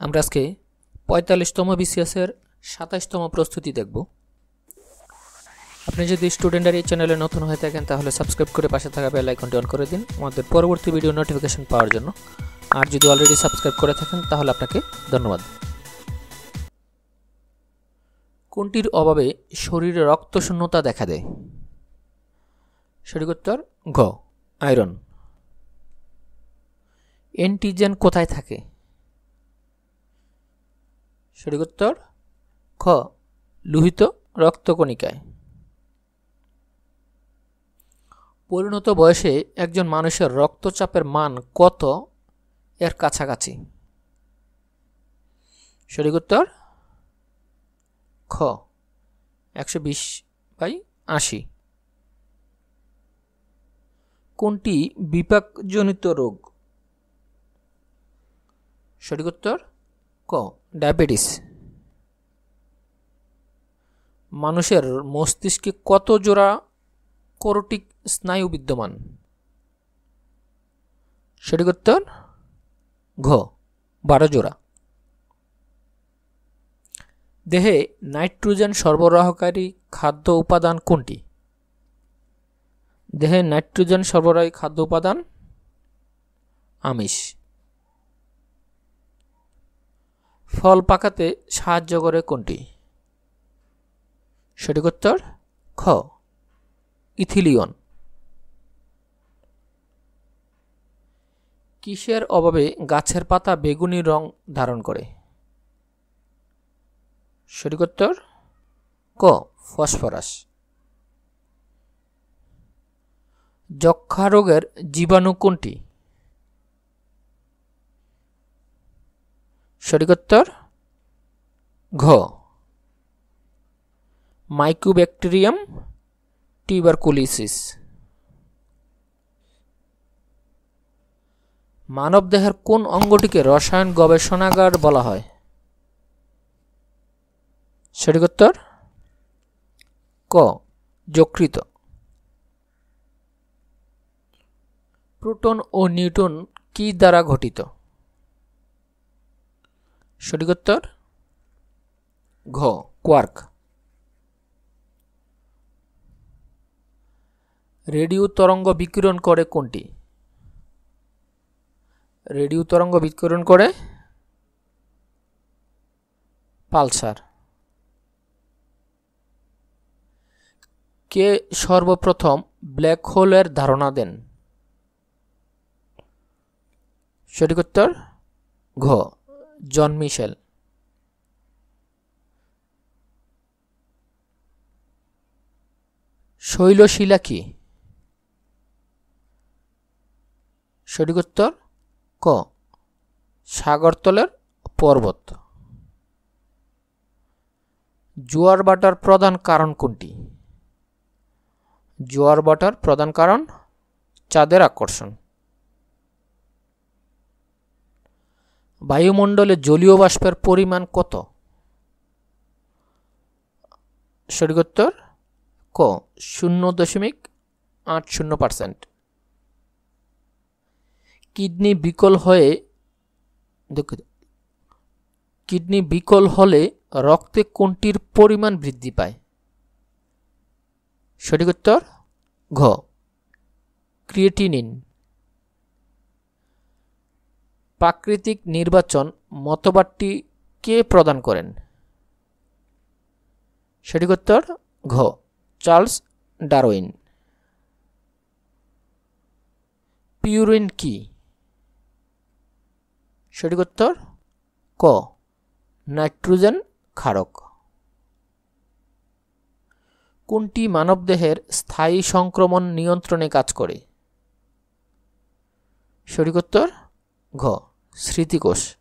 আমরা আজকে ৪৫তম বিসিএসের ২৭তম প্রস্তুতি দেখব। আপনি যদি স্টুডেন্টের এই চ্যানেলে নতুন হয়ে থাকেন তাহলে সাবস্ক্রাইব করে পাশে থাকা বেল আইকনটি অন করে দিন আমাদের পরবর্তী ভিডিও নোটিফিকেশন পাওয়ার জন্য। আর যদি অলরেডি সাবস্ক্রাইব করে থাকেন তাহলে আপনাকে ধন্যবাদ। কোনটির অভাবে শরীরে রক্তশূন্যতা দেখা দেয়? সঠিক উত্তর ঘ, আয়রন। অ্যান্টিজেন কোথায় থাকে? সঠিক উত্তর খ, লোহিত রক্তকণিকায়। পরিণত বয়সে একজন মানুষের রক্তচাপের মান কত এর কাছাকাছি? সঠিক উত্তর খ, ১২০/৮০। কোনটি বিপাকজনিত রোগ? সঠিক উত্তর ক, ডায়াবেটিস। মানুষের মস্তিষ্কে কত জোড়া করোটিক স্নায়ু বিদ্যমান? সঠিক উত্তর ঘ, ১২ জোড়া। দেহে নাইট্রোজেন সরবরাহকারী খাদ্য উপাদান কোনটি? দেহে নাইট্রোজেন সরবরাহী খাদ্য উপাদান আমিষ। ফল পাকাতে সাহায্য করে কোনটি? সঠিক উত্তর খ, ইথিলিয়ন। কিসের অভাবে গাছের পাতা বেগুনি রং ধারণ করে? সঠিক উত্তর ক, ফসফরাস। যক্ষ্মা রোগের জীবাণু কোনটি? সঠিক উত্তর ঘ, মাইকোব্যাকটেরিয়াম টিউবারকুলোসিস। মানবদেহের কোন অঙ্গটিকে রসায়ন গবেষণাগার বলা হয়? সঠিক উত্তর ক, যকৃত। প্রোটন ও নিউট্রন কি দ্বারা গঠিত? সঠিক উত্তর ঘ, কোয়ার্ক। রেডিও তরঙ্গ বিকিরণ করে কোনটি? রেডিও তরঙ্গ বিকিরণ করে পালসার। কে সর্বপ্রথম ব্ল্যাক হোলের ধারণা দেন? সঠিক উত্তর ঘ, জন মিশেল। শৈলশিলা কি? সঠিক উত্তর ক, সাগরতলের পর্বত। জোয়ার ভাটার প্রধান কারণ কোনটি? জোয়ার ভাটার প্রধান কারণ চাঁদের আকর্ষণ। বায়ুমণ্ডলে জলীয় বাষ্পের পরিমাণ কত? সঠিক উত্তর ক, 0.80%। কিডনি বিকল হলে রক্তে কোনটির পরিমাণ বৃদ্ধি পায়? সঠিক উত্তর ঘ, ক্রিয়েটিনিন। প্রাকৃতিক নির্বাচন মতবাদটি কে প্রদান করেন? সঠিক উত্তর ঘ, চার্লস ডারউইন। পিউরিন কি? সঠিক উত্তর ক, নাইট্রোজেন ক্ষারক। কোনটি মানবদেহের স্থায়ী সংক্রমণ নিয়ন্ত্রণে কাজ করে? সঠিক উত্তর ঘ, স্মৃতিকোষ।